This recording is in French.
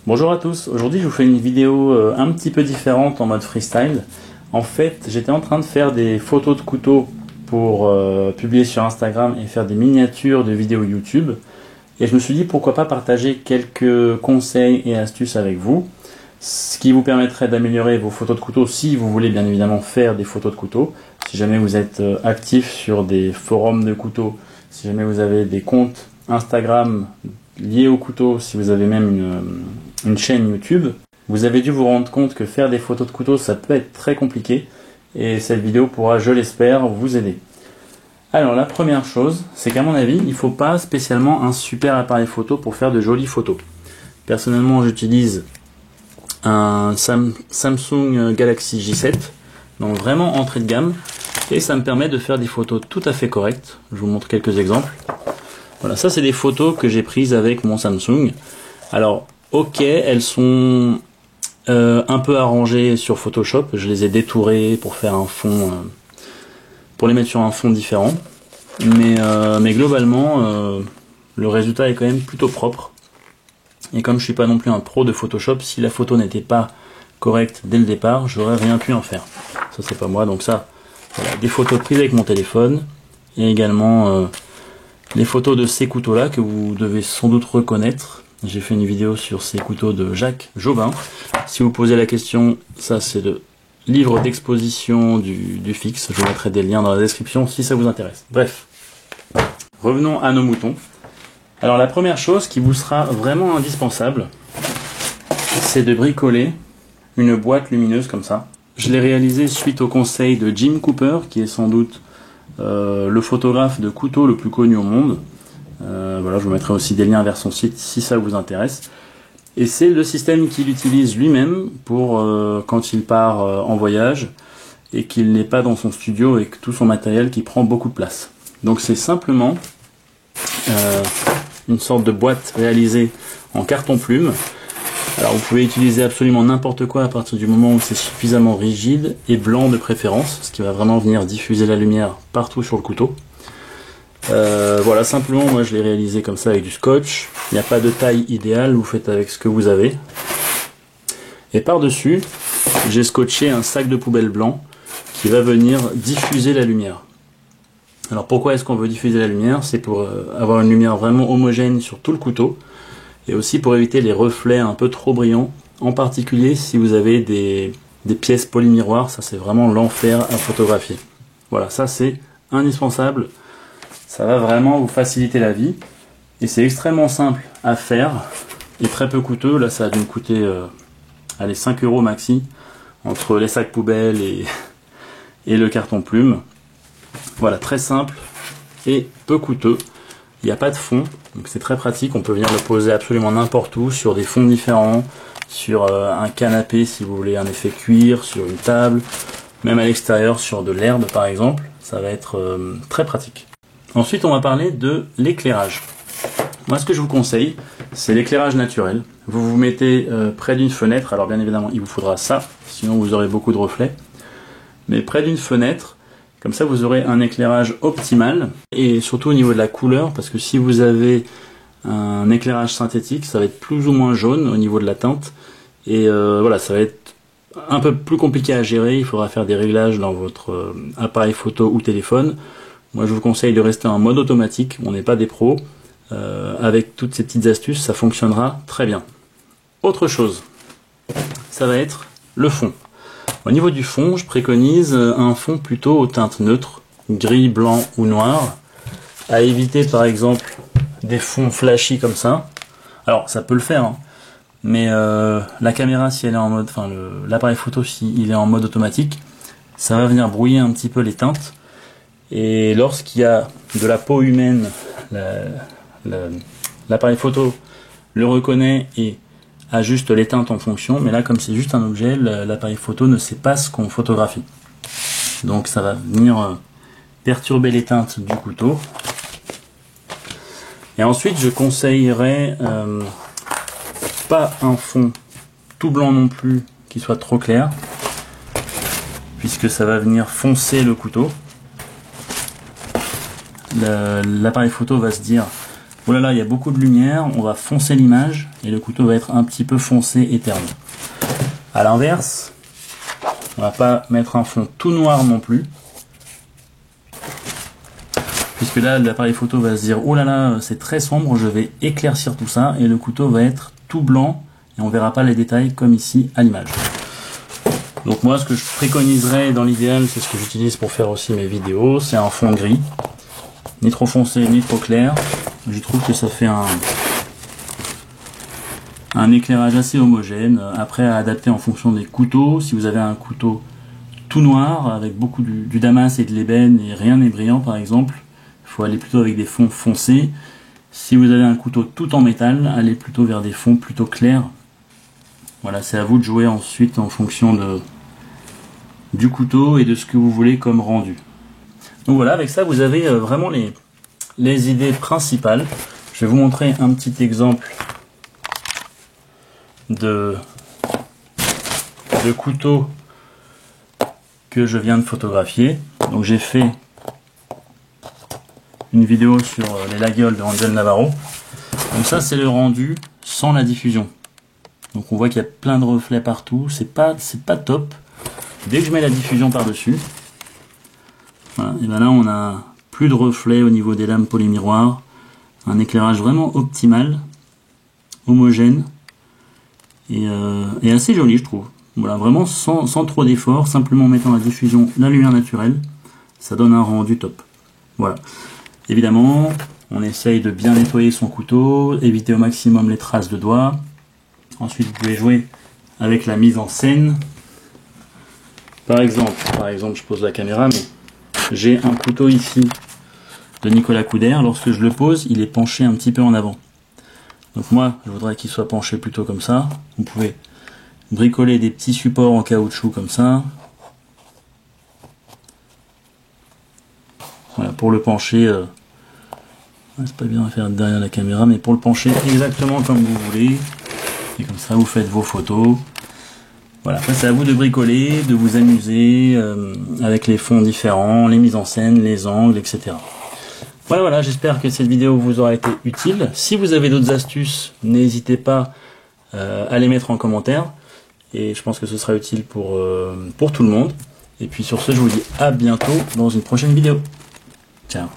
Bonjour à tous, aujourd'hui je vous fais une vidéo un petit peu différente en mode freestyle. En fait, j'étais en train de faire des photos de couteaux pour publier sur Instagram et faire des miniatures de vidéos YouTube. Et je me suis dit pourquoi pas partager quelques conseils et astuces avec vous, ce qui vous permettrait d'améliorer vos photos de couteaux si vous voulez bien évidemment faire des photos de couteaux. Si jamais vous êtes actif sur des forums de couteaux, si jamais vous avez des comptes Instagram liés au couteau, si vous avez même une chaîne YouTube, vous avez dû vous rendre compte que faire des photos de couteau ça peut être très compliqué et cette vidéo pourra, je l'espère, vous aider. Alors la première chose, c'est qu'à mon avis, il ne faut pas spécialement un super appareil photo pour faire de jolies photos. Personnellement, j'utilise un Samsung Galaxy J7, donc vraiment entrée de gamme, et ça me permet de faire des photos tout à fait correctes. Je vous montre quelques exemples. Voilà, ça c'est des photos que j'ai prises avec mon Samsung. Alors, ok, elles sont un peu arrangées sur Photoshop. Je les ai détourées pour faire un fond, pour les mettre sur un fond différent. Mais globalement, le résultat est quand même plutôt propre. Et comme je suis pas non plus un pro de Photoshop, si la photo n'était pas correcte dès le départ, j'aurais rien pu en faire. Ça c'est pas moi, donc ça, voilà, des photos prises avec mon téléphone et également les photos de ces couteaux-là que vous devez sans doute reconnaître. J'ai fait une vidéo sur ces couteaux de Jacques Jobin. Si vous posez la question, ça c'est le livre d'exposition du fixe. Je vous mettrai des liens dans la description si ça vous intéresse. Bref, revenons à nos moutons. Alors la première chose qui vous sera vraiment indispensable, c'est de bricoler une boîte lumineuse comme ça. Je l'ai réalisé suite au conseil de Jim Cooper, qui est sans doute le photographe de couteaux le plus connu au monde. Voilà, je vous mettrai aussi des liens vers son site si ça vous intéresse. Et c'est le système qu'il utilise lui-même pour quand il part en voyage et qu'il n'est pas dans son studio avec tout son matériel qui prend beaucoup de place. Donc c'est simplement une sorte de boîte réalisée en carton plume. Alors vous pouvez utiliser absolument n'importe quoi à partir du moment où c'est suffisamment rigide et blanc de préférence, ce qui va vraiment venir diffuser la lumière partout sur le couteau. Voilà, simplement moi je l'ai réalisé comme ça avec du scotch. Il n'y a pas de taille idéale, vous faites avec ce que vous avez. Et par-dessus, j'ai scotché un sac de poubelle blanc qui va venir diffuser la lumière. Alors pourquoi est-ce qu'on veut diffuser la lumière? C'est pour avoir une lumière vraiment homogène sur tout le couteau et aussi pour éviter les reflets un peu trop brillants, en particulier si vous avez des pièces polymiroirs, ça c'est vraiment l'enfer à photographier. Voilà, ça c'est indispensable, ça va vraiment vous faciliter la vie et c'est extrêmement simple à faire et très peu coûteux. Là ça a dû me coûter allez, 5 € maxi entre les sacs poubelles et le carton plume. Voilà, très simple et peu coûteux. Il n'y a pas de fond, donc c'est très pratique. On peut venir le poser absolument n'importe où, sur des fonds différents, sur un canapé si vous voulez un effet cuir, sur une table, même à l'extérieur sur de l'herbe par exemple. Ça va être très pratique. Ensuite, on va parler de l'éclairage. Moi, ce que je vous conseille, c'est l'éclairage naturel. Vous vous mettez près d'une fenêtre. Alors bien évidemment, il vous faudra ça, sinon vous aurez beaucoup de reflets. Mais près d'une fenêtre, comme ça vous aurez un éclairage optimal et surtout au niveau de la couleur, parce que si vous avez un éclairage synthétique, ça va être plus ou moins jaune au niveau de la teinte et voilà, ça va être un peu plus compliqué à gérer. Il faudra faire des réglages dans votre appareil photo ou téléphone. Moi je vous conseille de rester en mode automatique, on n'est pas des pros. Avec toutes ces petites astuces, ça fonctionnera très bien. Autre chose, ça va être le fond. Au niveau du fond, je préconise un fond plutôt aux teintes neutres, gris, blanc ou noir, à éviter par exemple des fonds flashy comme ça. Alors ça peut le faire, hein, mais la caméra si elle est en mode, enfin l'appareil photo si il est en mode automatique, ça va venir brouiller un petit peu les teintes. Et lorsqu'il y a de la peau humaine, l'appareil photo le reconnaît et ajuste les teintes en fonction, mais là comme c'est juste un objet, l'appareil photo ne sait pas ce qu'on photographie. Donc ça va venir perturber les teintes du couteau. Et ensuite je conseillerais pas un fond tout blanc non plus qui soit trop clair, puisque ça va venir foncer le couteau. L'appareil photo va se dire Oh là là, il y a beaucoup de lumière, on va foncer l'image et le couteau va être un petit peu foncé et terne. À l'inverse, on va pas mettre un fond tout noir non plus. Puisque là, l'appareil photo va se dire, oh là là, c'est très sombre, je vais éclaircir tout ça, et le couteau va être tout blanc, et on verra pas les détails comme ici à l'image. Donc moi, ce que je préconiserais dans l'idéal, c'est ce que j'utilise pour faire aussi mes vidéos, c'est un fond gris, ni trop foncé, ni trop clair. Je trouve que ça fait un éclairage assez homogène, après à adapter en fonction des couteaux. Si vous avez un couteau tout noir, avec beaucoup du damas et de l'ébène, et rien n'est brillant par exemple, il faut aller plutôt avec des fonds foncés. Si vous avez un couteau tout en métal, allez plutôt vers des fonds plutôt clairs. Voilà, c'est à vous de jouer ensuite en fonction du couteau et de ce que vous voulez comme rendu. Donc voilà, avec ça vous avez vraiment les idées principales. Je vais vous montrer un petit exemple de couteau que je viens de photographier. Donc j'ai fait une vidéo sur les Laguiole de Angel Navarro. Donc ça c'est le rendu sans la diffusion. Donc on voit qu'il y a plein de reflets partout, c'est pas top. Dès que je mets la diffusion par dessus, voilà, et ben là on a plus de reflets au niveau des lames polymiroirs, un éclairage vraiment optimal, homogène et assez joli je trouve. Voilà, vraiment sans trop d'efforts, simplement en mettant la diffusion, la lumière naturelle, ça donne un rendu top. Voilà. Évidemment, on essaye de bien nettoyer son couteau, éviter au maximum les traces de doigts. Ensuite, vous pouvez jouer avec la mise en scène. Par exemple, je pose la caméra, mais j'ai un couteau ici de Nicolas Couder. Lorsque je le pose, il est penché un petit peu en avant. Donc moi, je voudrais qu'il soit penché plutôt comme ça. Vous pouvez bricoler des petits supports en caoutchouc comme ça. Voilà, pour le pencher, c'est pas bien à faire derrière la caméra, mais pour le pencher exactement comme vous voulez. Et comme ça, vous faites vos photos. Voilà, après c'est à vous de bricoler, de vous amuser avec les fonds différents, les mises en scène, les angles, etc. Voilà, j'espère que cette vidéo vous aura été utile. Si vous avez d'autres astuces, n'hésitez pas à les mettre en commentaire. Et je pense que ce sera utile pour tout le monde. Et puis sur ce, je vous dis à bientôt dans une prochaine vidéo. Ciao.